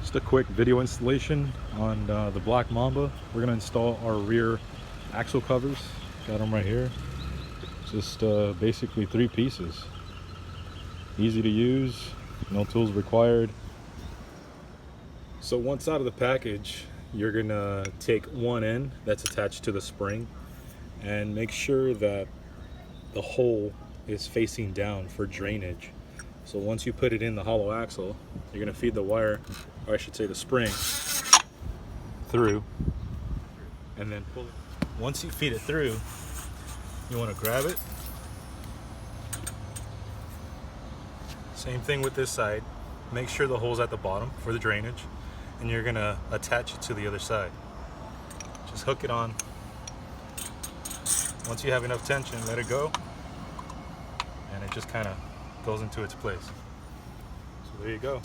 Just a quick video installation on the Black Mamba. We're gonna install our rear axle covers. Got them right here. Just basically 3 pieces. Easy to use, no tools required. So once out of the package, you're gonna take one end that's attached to the spring and make sure that the hole is facing down for drainage. So once you put it in the hollow axle, you're gonna feed the wire, or I should say the spring, through, and then pull it. Once you feed it through, you wanna grab it. Same thing with this side. Make sure the hole's at the bottom for the drainage, and you're gonna attach it to the other side. Just hook it on. Once you have enough tension, let it go, and it just kind of goes into its place. So there you go.